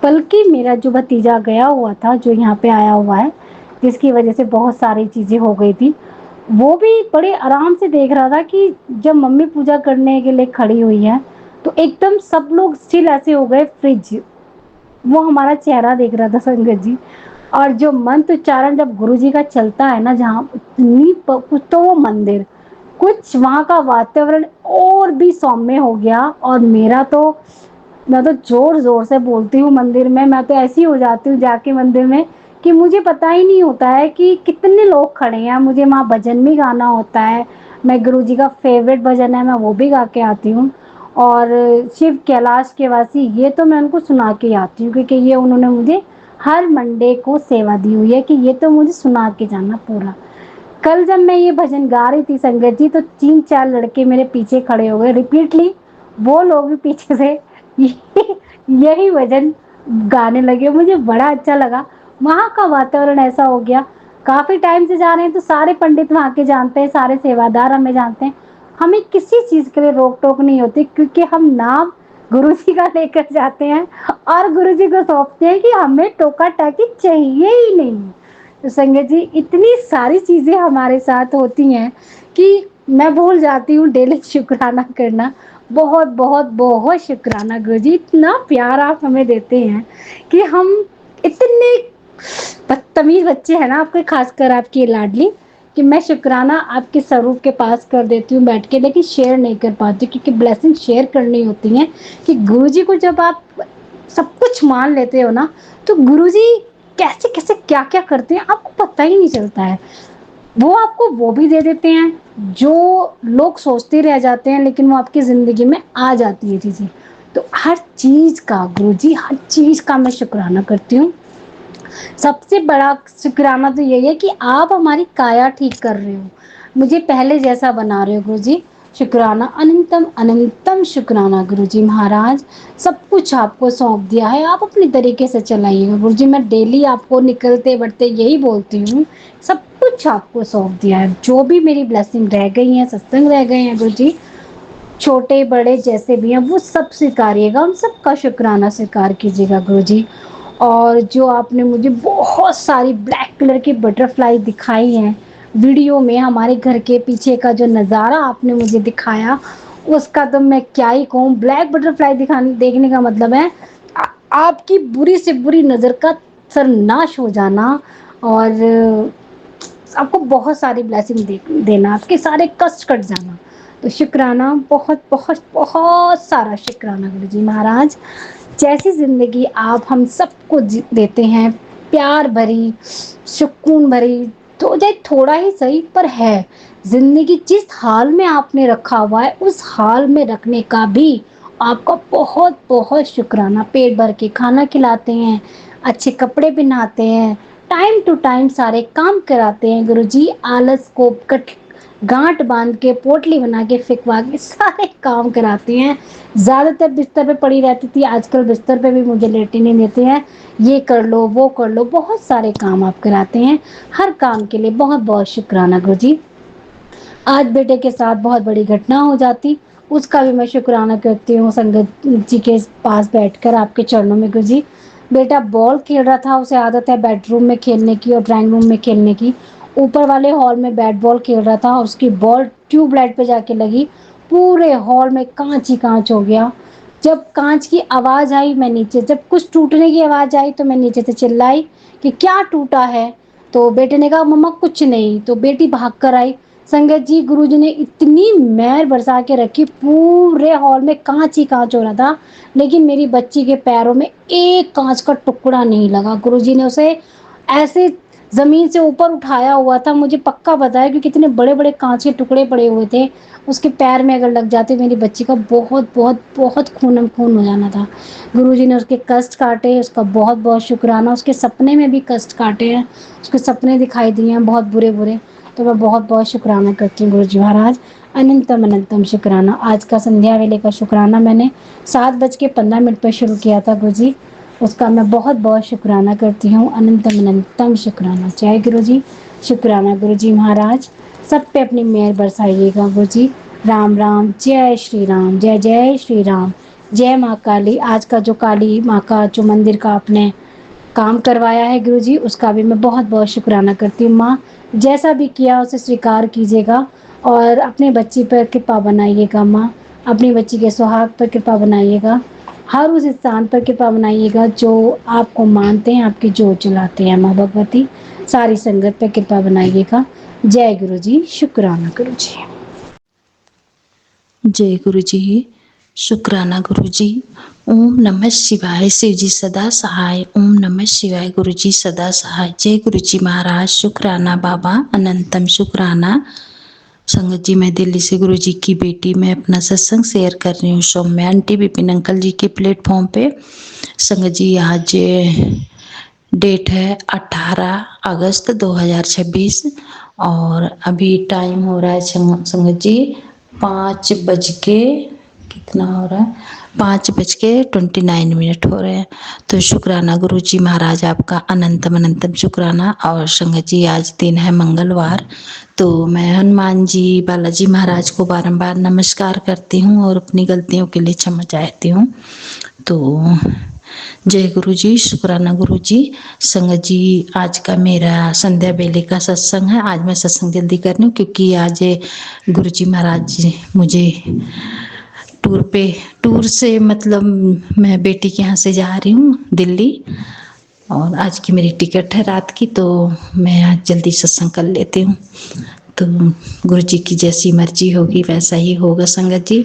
बल्कि मेरा जो भतीजा गया हुआ था जो यहाँ पे आया हुआ है, जिसकी वजह से बहुत सारी चीजें हो गई थी, वो भी बड़े आराम से देख रहा था कि जब मम्मी पूजा करने के लिए खड़ी हुई है तो एकदम सब लोग स्टिल ऐसे हो गए फ्रिज। वो हमारा चेहरा देख रहा था संगत जी। और जो मंत्र उच्चारण जब गुरुजी का चलता है ना, जहाँ इतनी कुछ तो वो मंदिर, कुछ वहाँ का वातावरण और भी सौम्य हो गया। और मेरा तो मैं तो जोर जोर से बोलती हूँ मंदिर में, मैं तो ऐसी हो जाती हूँ जाके मंदिर में कि मुझे पता ही नहीं होता है कि कितने लोग खड़े हैं। मुझे वहाँ भजन भी गाना होता है, मैं गुरुजी का फेवरेट भजन है मैं वो भी गा के आती हूँ। और शिव कैलाश के वासी ये तो मैं उनको सुना के आती हूँ, क्योंकि ये उन्होंने मुझे हर मंडे को सेवा दी हुई है कि ये तो मुझे सुना के जाना पूरा। कल जब मैं ये भजन गा रही थी संगत जी, तो 3-4 लड़के मेरे पीछे खड़े हो गए रिपीटली, वो लोग भी पीछे से यही भजन गाने लगे। मुझे बड़ा अच्छा लगा, वहाँ का वातावरण ऐसा हो गया। काफी टाइम से जा रहे हैं तो सारे पंडित वहाँ के जानते हैं, सारे सेवादार हमें जानते हैं, हमें किसी चीज के लिए रोक टोक नहीं होती, क्योंकि हम नाम गुरु जी का लेकर जाते हैं और गुरु जी को सौंपते हैं कि हमें टोका टाकी चाहिए ही नहीं। तो संगत जी, इतनी सारी चीजें हमारे साथ होती हैं कि मैं भूल जाती हूँ डेली शुक्राना करना। बहुत बहुत बहुत शुक्राना गुरु जी, इतना प्यार आप हमें देते हैं कि हम इतने बदतमीज बच्चे हैं ना आपके, खासकर आपकी लाडली, कि मैं शुक्राना आपके स्वरूप के पास कर देती हूँ बैठ के, लेकिन शेयर नहीं कर पाती क्योंकि ब्लेसिंग शेयर करनी होती है। कि गुरुजी को जब आप सब कुछ मान लेते हो ना, तो गुरुजी कैसे कैसे क्या क्या करते हैं आपको पता ही नहीं चलता है। वो आपको वो भी दे देते हैं जो लोग सोचते रह जाते हैं, लेकिन वो आपकी जिंदगी में आ जाती है चीजें। तो हर चीज का गुरुजी, हर चीज का मैं शुक्राना करती हूँ। सबसे बड़ा शुक्राना तो यही है कि आप हमारी काया ठीक कर रहे हो, मुझे पहले जैसा बना रहे हो गुरुजी। शुक्राना, अनंतम अनंतम शुक्राना गुरुजी महाराज। सब कुछ आपको सौंप दिया है, आप अपनी तरीके से चलाइएगा गुरुजी। मैं डेली आपको निकलते बढ़ते यही बोलती हूँ, सब कुछ आपको सौंप दिया है। जो भी मेरी ब्लेसिंग रह गई है, सत्संग रह गए हैं गुरुजी, छोटे बड़े जैसे भी हैं, वो सब स्वीकारिएगा, उन सबका शुक्राना स्वीकार कीजिएगा गुरुजी। और जो आपने मुझे बहुत सारी ब्लैक कलर की बटरफ्लाई दिखाई हैं वीडियो में, हमारे घर के पीछे का जो नज़ारा आपने मुझे दिखाया, उसका तो मैं क्या ही कहूँ। ब्लैक बटरफ्लाई दिखाने देखने का मतलब है आपकी बुरी से बुरी नज़र का सर्वनाश हो जाना, और आपको बहुत सारी ब्लेसिंग देना, आपके सारे कष्ट कट जाना। तो शुक्राना, बहुत बहुत बहुत सारा शुक्राना गुरु जी महाराज। जैसी जिंदगी आप हम सबको देते हैं, प्यार भरी, सुकून भरी, तो चाहे थोड़ा ही सही पर है। जिंदगी जिस हाल में आपने रखा हुआ है, उस हाल में रखने का भी आपका बहुत बहुत शुक्राना। पेट भर के खाना खिलाते हैं, अच्छे कपड़े पहनाते हैं, टाइम टू टाइम सारे काम कराते हैं गुरुजी। आलस को गांठ बांध के, पोटली बना के, फिकवा के सारे काम कराते हैं। ज़्यादातर बिस्तर पे पड़ी रहती थी, आजकल बिस्तर पे भी मुझे लेटे नहीं देते हैं। ये कर लो, वो कर लो, बहुत सारे काम आप कराते हैं। हर काम के लिए बहुत बहुत शुक्राना गुरुजी। आज बेटे के साथ बहुत बड़ी घटना हो जाती, उसका भी मैं शुक्राना करती हूँ संगत जी के पास बैठकर आपके चरणों में गुरुजी। बेटा बॉल खेल रहा था, उसे आदत है बेडरूम में खेलने की और ड्राइंग रूम में खेलने की। ऊपर वाले हॉल में बैट बॉल खेल रहा था और उसकी बॉल ट्यूबलाइट पे जाके लगी, पूरे हॉल में कांच ही कांच हो गया। जब कांच की आवाज़ आई, मैं नीचे, जब कुछ टूटने की आवाज़ आई तो मैं नीचे से चिल्लाई कि क्या टूटा है। तो बेटे ने कहा मम्मा कुछ नहीं, तो बेटी भाग कर आई। संगत जी, गुरुजी ने इतनी मेहर बरसा के रखी, पूरे हॉल में कांच ही कांच हो रहा था, लेकिन मेरी बच्ची के पैरों में एक कांच का टुकड़ा नहीं लगा। गुरुजी ने उसे ऐसे जमीन से ऊपर उठाया हुआ था, मुझे पक्का पता है क्योंकि इतने बड़े बड़े कांच के टुकड़े पड़े हुए थे। उसके पैर में अगर लग जाते मेरी बच्ची का बहुत बहुत बहुत खून खून हो जाना था। गुरुजी ने उसके कष्ट काटे, उसका बहुत बहुत शुक्राना। उसके सपने में भी कष्ट काटे हैं, उसके सपने दिखाई दिए हैं बहुत बुरे बुरे। तो मैं बहुत बहुत शुक्राना करती हूँ गुरु जी महाराज, अनंतम अनंतम शुक्राना। आज का संध्या वेले का शुक्राना मैंने 7:15 पर शुरू किया था गुरु जी, उसका मैं बहुत बहुत शुक्राना करती हूँ। अनंतम अनंतम शुक्राना। जय गुरु जी, शुक्राना गुरु जी महाराज। सब पे अपनी मेहर बरसाइएगा गुरु जी। राम राम, जय श्री राम, जय जय श्री राम, जय माँ काली। आज का जो काली माँ का जो मंदिर का आपने काम करवाया है गुरुजी, उसका भी मैं बहुत बहुत शुक्राना करती हूँ। माँ, जैसा भी किया उसे स्वीकार कीजिएगा और अपने बच्ची पर कृपा बनाइएगा। माँ, अपनी बच्ची के सुहाग पर कृपा बनाइएगा, हर उस स्थान पर कृपा बनाइएगा जो आपको मानते हैं, आपकी जोत जलाते हैं। माँ भगवती, सारी संगत पर कृपा बनाइएगा। जय गुरु जी, शुक्राना गुरु जी। जय गुरु जी, शुक्राना गुरु जी। ओम नमः शिवाय, शिव जी सदा सहाय। ओम नमः शिवाय, गुरु जी सदा सहाय। जय गुरु जी महाराज, शुक्राना बाबा, अनंतम शुक्राना। संगत जी, मैं दिल्ली से गुरु जी की बेटी, मैं अपना सत्संग शेयर कर रही हूँ सौम्या आंटी विपिन अंकल जी के प्लेटफॉर्म पे। संगत जी, आज डेट है 18 अगस्त 2026 और अभी टाइम हो रहा है संगत जी 5:30 कितना हो रहा है, 5:29 हो रहे हैं। तो शुक्राना गुरुजी महाराज, आपका अनंतम अनंतम शुक्राना। और संगत जी, आज दिन है मंगलवार, तो मैं हनुमान जी बालाजी महाराज को बारंबार नमस्कार करती हूँ और अपनी गलतियों के लिए क्षमा चाहती हूँ। तो जय गुरु जी, शुक्राना गुरु जी। संगत जी, आज का मेरा संध्या बेले का सत्संग है। आज मैं सत्संग जल्दी कर रही हूँ क्योंकि आज गुरु जी महाराज जी मुझे टूर से मतलब मैं बेटी के यहाँ से जा रही हूँ दिल्ली, और आज की मेरी टिकट है रात की, तो मैं आज जल्दी सत्संग कर लेती हूँ। तो गुरु जी की जैसी मर्जी होगी वैसा ही होगा संगत जी।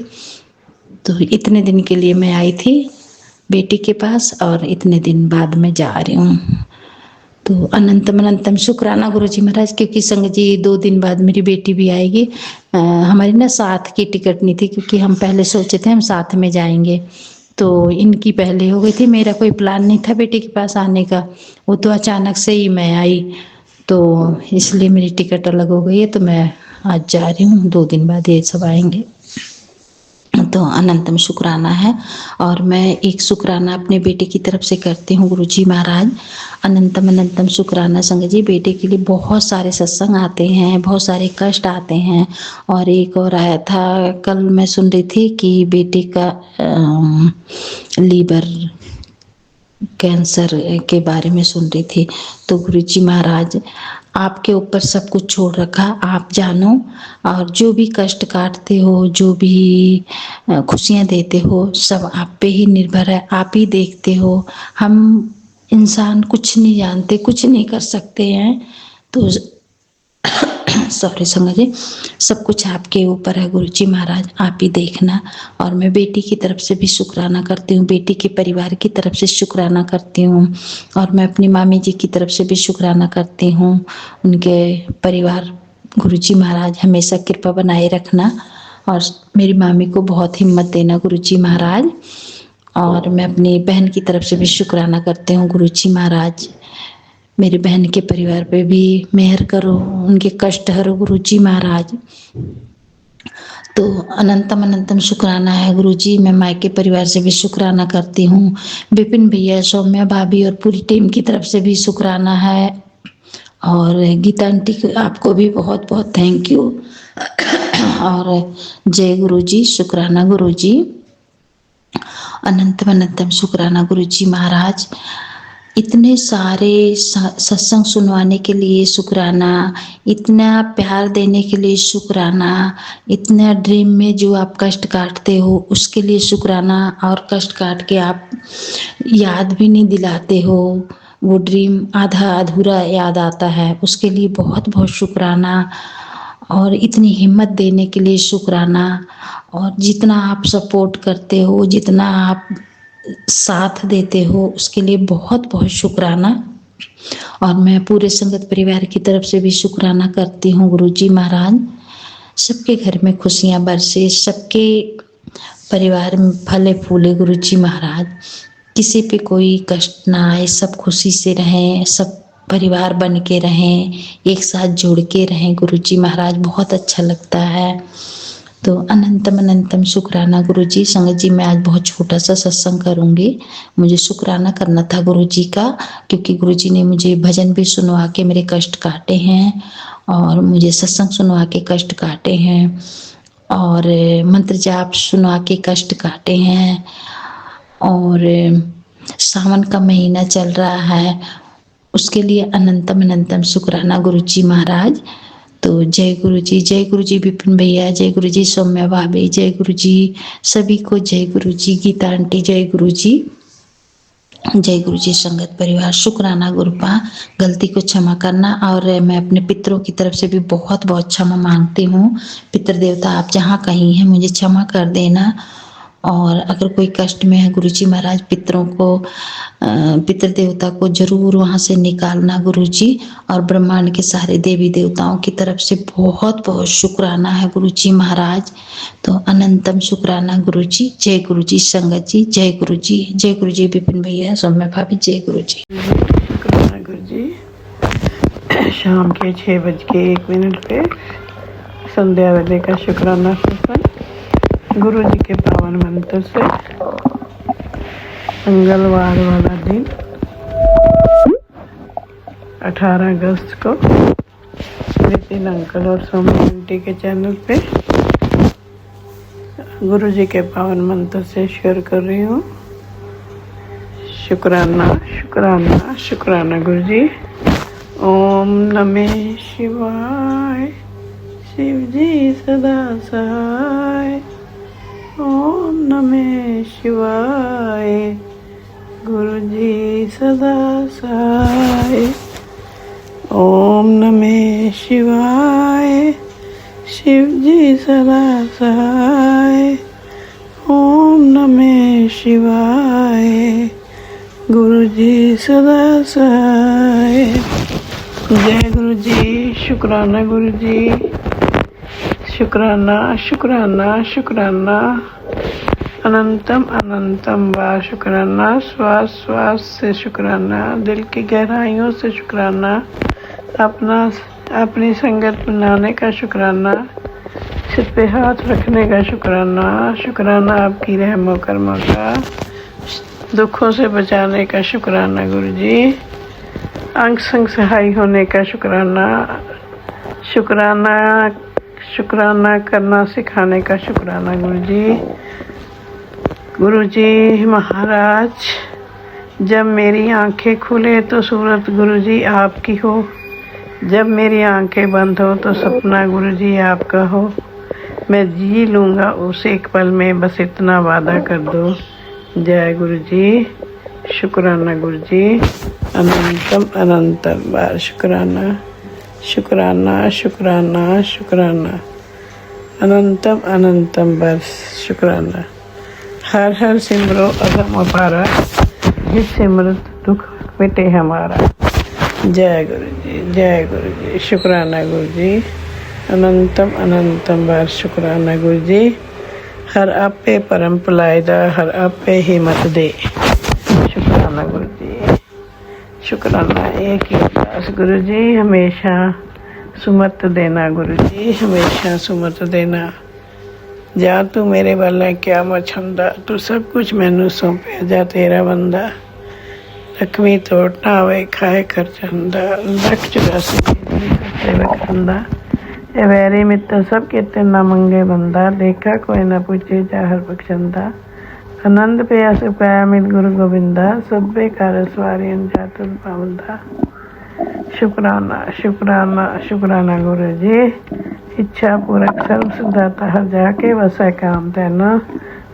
तो इतने दिन के लिए मैं आई थी बेटी के पास और इतने दिन बाद मैं जा रही हूँ। तो अनंतम अनंतम शुक्राना गुरु जी महाराज, क्योंकि संगत जी 2 दिन बाद मेरी बेटी भी आएगी। हमारी ना साथ की टिकट नहीं थी, क्योंकि हम पहले सोचे थे हम साथ में जाएंगे, तो इनकी पहले हो गई थी। मेरा कोई प्लान नहीं था बेटी के पास आने का, वो तो अचानक से ही मैं आई, तो इसलिए मेरी टिकट अलग हो गई है। तो मैं आज जा रही हूँ, 2 दिन बाद ये सब आएंगे। तो अनंतम शुक्राना है। और मैं एक शुक्राना अपने बेटे की तरफ से करती हूँ गुरुजी महाराज। अनंतम अनंतम शुक्राना संगत जी। बेटे के लिए बहुत सारे सत्संग आते हैं, बहुत सारे कष्ट आते हैं, और एक और आया था कल, मैं सुन रही थी कि बेटे का लीवर कैंसर के बारे में सुन रही थी। तो गुरुजी महाराज, आपके ऊपर सब कुछ छोड़ रखा, आप जानो, और जो भी कष्ट काटते हो, जो भी खुशियाँ देते हो, सब आप पे ही निर्भर है, आप ही देखते हो। हम इंसान कुछ नहीं जानते, कुछ नहीं कर सकते हैं। तो सॉरी संगत जी, सब कुछ आपके ऊपर है गुरुजी महाराज, आप ही देखना। और मैं बेटी की तरफ से भी शुक्राना करती हूँ, बेटी के परिवार की तरफ से शुक्राना करती हूँ, और मैं अपनी मामी जी की तरफ से भी शुक्राना करती हूँ। उनके परिवार, गुरुजी महाराज हमेशा कृपा बनाए रखना, और मेरी मामी को बहुत हिम्मत देना गुरुजी महाराज। और मैं अपनी बहन की तरफ से भी शुक्राना करती हूँ गुरुजी महाराज, मेरी बहन के परिवार पे भी मेहर करो, उनके कष्ट हरो गुरुजी महाराज। तो अनंतम अनंतम शुक्राना है गुरुजी। मैं मायके परिवार से भी शुक्राना करती हूँ, विपिन भैया, सौम्या भाभी और पूरी टीम की तरफ से भी शुक्राना है। और गीता आंटी, आपको भी बहुत बहुत थैंक यू। और जय गुरुजी, शुक्राना गुरुजी, अनंतम अनंतम शुक्राना गुरुजी महाराज। इतने सारे सत्संग सुनवाने के लिए शुक्राना, इतना प्यार देने के लिए शुक्राना, इतना ड्रीम में जो आप कष्ट काटते हो उसके लिए शुक्राना, और कष्ट काट के आप याद भी नहीं दिलाते हो, वो ड्रीम आधा अधूरा याद आता है, उसके लिए बहुत बहुत शुक्राना। और इतनी हिम्मत देने के लिए शुक्राना, और जितना आप सपोर्ट करते हो, जितना आप साथ देते हो, उसके लिए बहुत बहुत शुक्राना। और मैं पूरे संगत परिवार की तरफ से भी शुक्राना करती हूँ गुरुजी महाराज। सबके घर में खुशियाँ बरसे, सबके परिवार में फले फूले गुरुजी महाराज, किसी पे कोई कष्ट ना आए, सब खुशी से रहें, सब परिवार बन के रहें, एक साथ जुड़ के रहें गुरुजी महाराज, बहुत अच्छा लगता है। तो अनंतम अनंतम शुक्राना गुरुजी। संगत जी, मैं आज बहुत छोटा सा सत्संग करूँगी, मुझे शुक्राना करना था गुरुजी का, क्योंकि गुरुजी ने मुझे भजन भी सुनवा के मेरे कष्ट काटे हैं, और मुझे सत्संग सुनवा के कष्ट काटे हैं, और मंत्र जाप सुनवा के कष्ट काटे हैं। और सावन का महीना चल रहा है, उसके लिए अनंतम अनंतम शुक्राना गुरुजी महाराज। तो जय गुरुजी विपिन भैया, जय गुरुजी सौम्या भाभी, जय गुरुजी सभी को, जय गुरुजी गीता आंटी, जय गुरुजी संगत परिवार। शुक्राना गुरुपा, गलती को क्षमा करना। और मैं अपने पितरों की तरफ से भी बहुत बहुत क्षमा मांगती हूँ। पितृ देवता, आप जहाँ कहीं हैं मुझे क्षमा कर देना। और अगर कोई कष्ट में है गुरुजी महाराज, पितरों को, पितृ देवता को जरूर वहाँ से निकालना गुरुजी। और ब्रह्मांड के सारे देवी देवताओं की तरफ से बहुत बहुत शुक्राना है गुरुजी महाराज। तो अनंतम शुक्राना गुरुजी। जय गुरुजी संगत जी, जय गुरुजी विपिन भैया, सौम्या भाभी, जय गुरुजी। शुक्राना गुरुजी। शाम के 6:01 पे संध्या वेले का शुक्राना सत्संग। गुरु जी के पावन मंत्र से मंगलवार वाला दिन 18 अगस्त को नितिन अंकल और सोमी आंटी के चैनल पे गुरु जी के पावन मंत्र से शेयर कर रही हूँ। शुक्राना शुक्राना शुक्राना गुरु जी। ओम नमः शिवाय, शिव जी सदा सहाय। ओम नमः शिवाय, गुरु जी सदा सहाय। ओम नमः शिवाय, शिव जी सदा सहाय। ओम नमः शिवाय, गुरु जी सदा सहाय। जय गुरु जी। शुक्राना गुरु जी। शुक्राना शुक्राना शुक्राना। अनंतम अनंतम बार शुक्राना। श्वास श्वास से शुक्राना। दिल की गहराइयों से शुक्राना। अपनी संगत बनाने का शुक्राना। सिर पे हाथ रखने का शुक्राना। शुक्राना आपकी रहमो करमों का। दुखों से बचाने का शुक्राना गुरु जी। अंग संग सहाय होने का शुक्राना। शुक्राना शुक्राना करना सिखाने का शुक्राना गुरु जी। गुरु जी महाराज, जब मेरी आंखें खुले तो सूरत गुरु जी आपकी हो, जब मेरी आंखें बंद हो तो सपना गुरु जी आपका हो। मैं जी लूँगा उस एक पल में, बस इतना वादा कर दो। जय गुरु जी। शुक्राना गुरु जी। अनंतम अनंतम बार शुक्राना शुक्राना शुक्राना शुक्राना। अनंतम अनंतम बार शुक्राना। हर हर सिमरो अगम अपारा, जिस सिमरत दुख मिटे हमारा। जय गुरु जी, जय गुरु जी। शुक्राना गुरु जी। अनंतम अनंतम बार शुक्राना गुरु जी। हर आपे परम भुलाएदा, हर आपे हिम्मत दे। शुक्राना गुरु जी। शुक्राना एक ही अरदास गुरु जी, हमेशा सुमत देना गुरु जी, हमेशा सुमत देना। जा तू मेरे वाला क्या मछंदा, तू सब कुछ मैनू सौंपे जा तेरा बंदा। लक्ष्मी तोड़ ना आवे खाए कर चंदा, लख 84 खंदा। ए वैरी मित्र सब कहते ना मंगे बंदा, देखा कोई ना पूछे चाहर बख्शंदा। आनंद पे सुखाया मिल गुरु गोविंदा, सब बेकार सवारी जात पावंदा। शुक्राना शुक्राना शुक्राना गुरु जी। इच्छा पूरक सर्व सिद्धाता हर जाके वसा काम तैना।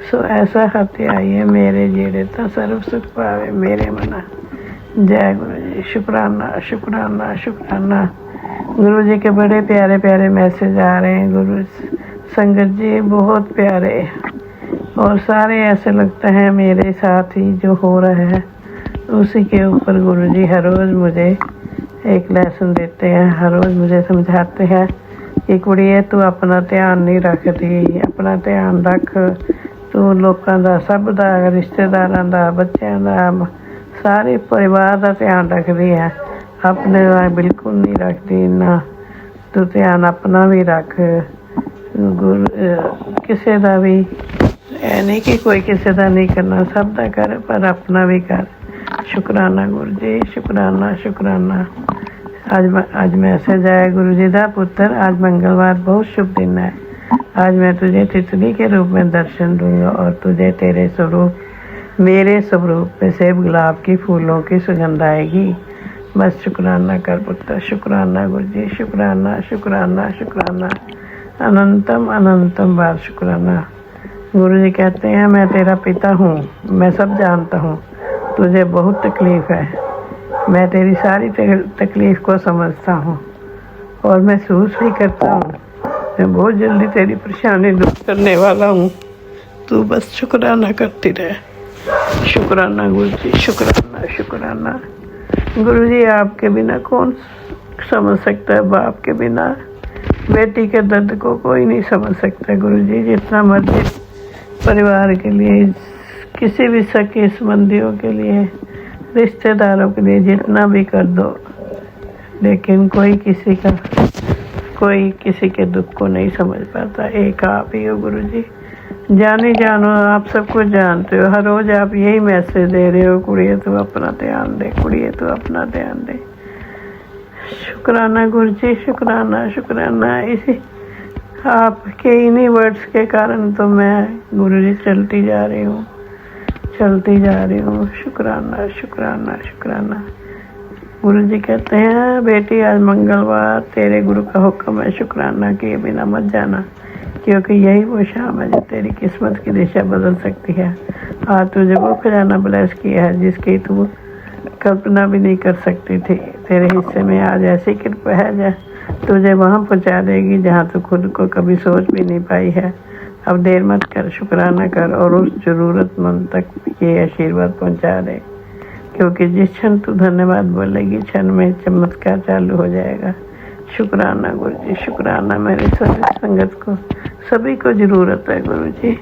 सो ऐसा हत्या आइए मेरे जेड़े तो सर्व सुख पावे मेरे मना। जय गुरु जी। शुक्राना शुक्राना शुक्राना। गुरु जी के बड़े प्यारे प्यारे मैसेज आ रहे हैं गुरु संगत जी, बहुत प्यारे, और सारे ऐसे लगता है मेरे साथ ही जो हो रहा है उसी के ऊपर गुरु जी हर रोज़ मुझे एक लेसन देते हैं, हर रोज़ मुझे समझाते हैं कि कुड़िए तू अपना ध्यान नहीं रखती, अपना ध्यान रख। तू लोगों का सब का, रिश्तेदारों का, बच्चों का, सारे परिवार का ध्यान रखती है, अपने का बिल्कुल नहीं रखती ना। तू ध्यान अपना भी रख। गुरु किसी का भी नहीं कि कोई किसी का नहीं करना, सब का कर पर अपना भी कर। शुक्राना गुरु जी। शुक्राना शुक्राना। आज मैसेज आया गुरु जी का पुत्र, आज मंगलवार बहुत शुभ दिन है। आज मैं तुझे तितली के रूप में दर्शन दूंगा और तुझे तेरे स्वरूप, मेरे स्वरूप में सेब गुलाब की फूलों की सुगंध आएगी। बस शुक्राना कर पुत्र। शुक्राना गुरु जी। शुक्राना शुक्राना शुक्राना। अनंतम अनंतम बार शुक्राना। गुरु जी कहते हैं मैं तेरा पिता हूँ, मैं सब जानता हूँ, तुझे बहुत तकलीफ़ है, मैं तेरी सारी तकलीफ़ को समझता हूँ और महसूस भी करता हूँ। मैं बहुत जल्दी तेरी परेशानी दूर करने वाला हूँ, तू बस शुक्राना करती रहे। शुक्राना गुरु जी। शुक्राना शुक्राना। गुरु जी आपके बिना कौन समझ सकता है, बाप के बिना बेटी के दर्द को कोई नहीं समझ सकता। गुरु जी जितना मर्जी परिवार के लिए, किसी भी सगे संबंधियों के लिए, रिश्तेदारों के लिए जितना भी कर दो, लेकिन कोई किसी के दुख को नहीं समझ पाता। एक आप ही हो गुरु जी, जानी जानो आप सब कुछ जानते हो, हर रोज आप यही मैसेज दे रहे हो, कुड़िए तू अपना ध्यान दे, कुड़िए तू अपना ध्यान दे। शुक्राना गुरु जी, शुक्राना शुक्राना। इसी आपके इन्हीं वर्ड्स के कारण तो मैं गुरु जी चलती जा रही हूँ, चलती जा रही हूँ। शुक्राना शुक्राना शुक्राना। गुरु जी कहते हैं बेटी आज मंगलवार तेरे गुरु का हुक्म है, शुक्राना किए बिना मत जाना, क्योंकि यही वो शाम है जो तेरी किस्मत की दिशा बदल सकती है। आज तुझे वो खजाना ब्लेस किया है जिसकी तू कल्पना भी नहीं कर सकती थी। तेरे हिस्से में आज ऐसी कृपा है जो तुझे वहाँ पहुँचा देगी जहाँ तू खुद को कभी सोच भी नहीं पाई है। अब देर मत कर, शुक्राना कर और उस ज़रूरतमंद तक ये आशीर्वाद पहुँचा दे, क्योंकि जिस क्षण तू धन्यवाद बोलेगी क्षण में चमत्कार चालू हो जाएगा। शुक्राना गुरु जी, शुक्राना। मेरी सभी संगत को, सभी को ज़रूरत है गुरु जी,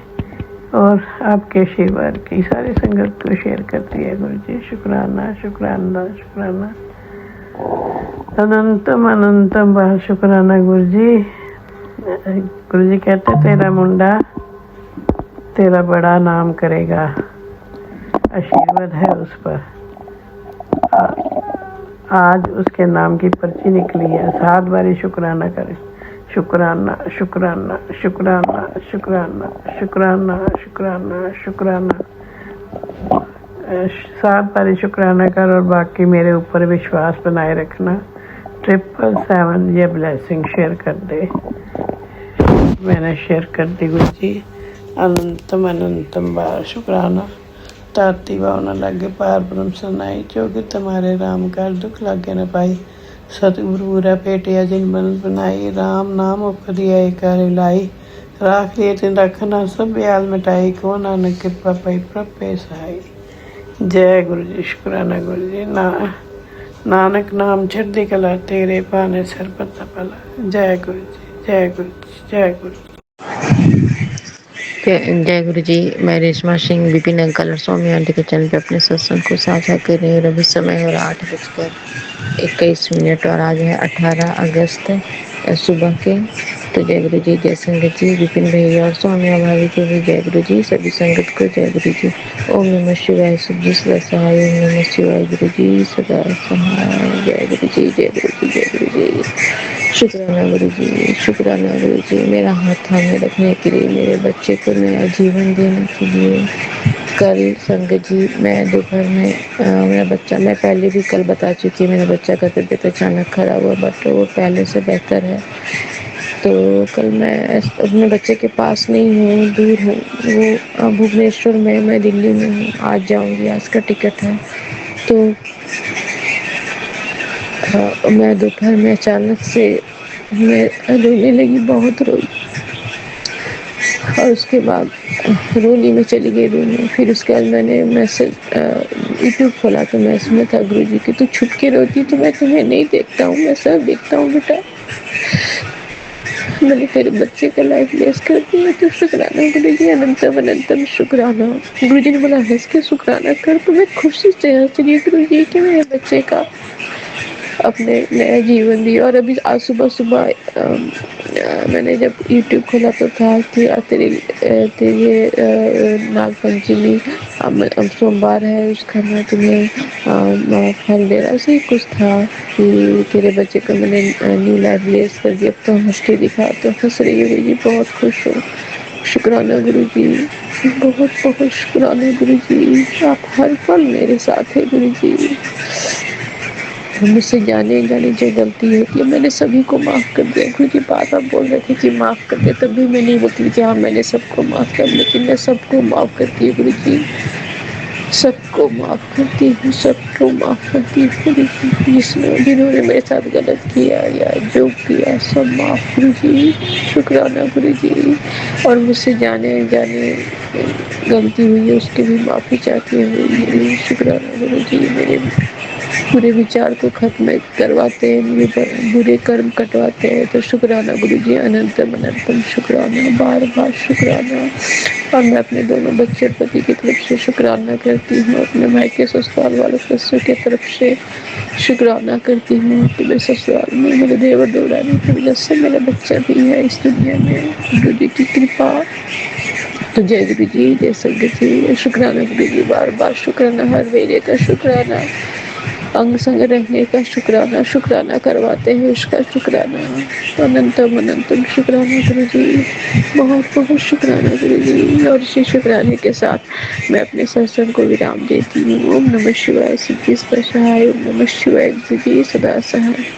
और आपके आशीर्वाद की सारी संगत को शेयर करती है गुरु जी। शुक्राना शुक्राना शुक्राना। अनंतम अनंतम बार शुक्राना गुरु जी। गुरु जी कहते तेरा मुंडा तेरा बड़ा नाम करेगा, आशीर्वाद है उस पर। आज उसके नाम की पर्ची निकली है, 7 बारी शुक्राना करें। शुक्राना शुक्राना शुक्राना शुक्राना शुक्राना शुक्राना शुक्राना। 7 बारी शुक्राना कर और बाकी मेरे ऊपर विश्वास बनाए रखना। 777 ये ब्लेसिंग शेयर कर दे। मैंने शेयर कर दी गुरु जी। अनंतम अनंतम बार शुक्राना। ताती भावना लागे पार ब्रह्म सनाई, जो कि तुम्हारे राम का दुख लागे न पाई। सतगुरु पूरा पेटिया जिन बन बनाई, राम नाम उपदिया कर लाई। राख लिए तिन रखना सब ब्याल मिटाई, को नानक कृपा पाई प्रभ पे सहाई। जय गुरु जी, शुक्राना गुरु जी। नानक नाम चढ़दी कला, तेरे पाने सर पता पला। जय गुरु जी, जय गुरु जी, जय गुरु जी। जय गुरु जी। मैं रेशमा सिंह विपिन अंकल और स्वामी आंटी के चैनल पे अपने सत्संग को साझा कर रही हूँ। अभी समय हो रहा 8:21 और आज है 18 अगस्त सुबह के। तो जय गुरु जी, जय संगत जी, विपिन भैया और स्वामी भाभी को भी जय गुरु जी, सभी संगत को जय गुरु जी। ओम नमः शिवाय, शुभ जी सदा सहाय। ओम नमः शिवाय, गुरु जी सदा सहाय। जय गुरु जी, जय गुरु जी, जय गुरु जी। शुक्राना गुरु जी, शुक्राना गुरु जी, मेरा हाथ थामे रखने के लिए, मेरे बच्चे को नया जीवन देने के लिए। कल संगत जी मैं दोपहर में मेरा बच्चा, मैं पहले भी कल बता चुकी हूँ, मेरा बच्चा का तबीयत अचानक खराब हुआ, बट वो पहले से बेहतर है। तो कल मैं अपने बच्चे के पास नहीं हूँ, दूर हूँ, वो भुवनेश्वर में, मैं दिल्ली में हूँ। आज जाऊँगी, आज का टिकट है। तो मैं दोपहर में अचानक से मैं रोने लगी, बहुत रोई, और उसके बाद रोनी में चली गई रूम में। फिर उसके बाद मैंने मैसेज यूट्यूब खोला तो मैं इसमें था गुरु जी की, तू छुप के रोती तो मैं तुम्हें नहीं देखता हूँ, मैं सब देखता हूँ बेटा, मैंने तेरे बच्चे का लाइफ लेस कर दिया। तो शुक्राना गुरु जी, अनंतम अनंतम शुक्राना। गुरु जी ने बोला हंस के शुक्राना कर, तो मैं खुशी से हंस रही गुरु जी के मेरे बच्चे का अपने नया जीवन दिया। और अभी आज सुबह सुबह मैंने जब यूट्यूब खोला तो था कि तेरे नाग पंचमी अब सोमवार है, उसका मैं तुम्हें फल दे रहा, ऐसे ही कुछ था कि तेरे बच्चे को मैंने न्यू लाइफ लेस कर दिया। अब तो हंस के दिखा, तो हंस रही है गुरु जी, बहुत खुश हूँ। शुक्राना गुरु जी, बहुत बहुत शुक्राना गुरु जी, आप हर पल मेरे साथ है गुरु जी। मुझसे जाने जाने जो गलती होती है मैंने सभी को माफ़ कर दिया गुरु जी। बार बार बोल रहे थे कि माफ़ कर दे, तब भी मैं नहीं बोलती कि हाँ मैंने सबको माफ़ कर, लेकिन मैं सबको माफ़ करती हूँ गुरु जी, सबको माफ़ करती हूँ, सबको माफ़ करती हूँ गुरु जी। जिन्होंने मेरे साथ गलत किया या जो किया सब माफ़ गुरु जी। शुक्राना गुरु जी। और मुझसे जाने जाने गलती हुई है उसकी भी माफ़ी चाहती हूँ। शुक्राना गुरु जी, मेरे बुरे विचार को खत्म करवाते हैं, मेरे बुरे कर्म कटवाते हैं। तो शुक्राना गुरु जी, अनंतम अनंतम शुक्राना, बार बार शुक्राना। और मैं अपने दोनों बच्चे पति की तरफ से शुक्राना करती हूँ, अपने भाई के ससुराल वालों ससुर की तरफ से शुक्राना करती हूँ कि मेरे ससुराल में मेरे देवर देवरानी की वजह से मेरा बच्चा भी है इस दुनिया में, गुरु जी की कृपा। जय गुरु जी, जय संगत जी, शुक्राना गुरु जी, बार बार शुक्राना, हर वेले का शुक्राना, अंग संग रहने का शुक्राना, शुक्राना करवाते हैं उसका शुक्राना, अनंतम अनंतम शुक्राना गुरु जी, बहुत बहुत शुक्राना गुरु जी। और इसी शुक्राने के साथ मैं अपने सत्संग को विराम देती हूँ। ओम नमः शिवाय, सिद्धि सदा सहाय, ओम नमः शिवाय, सिद्धि सदा सहाय।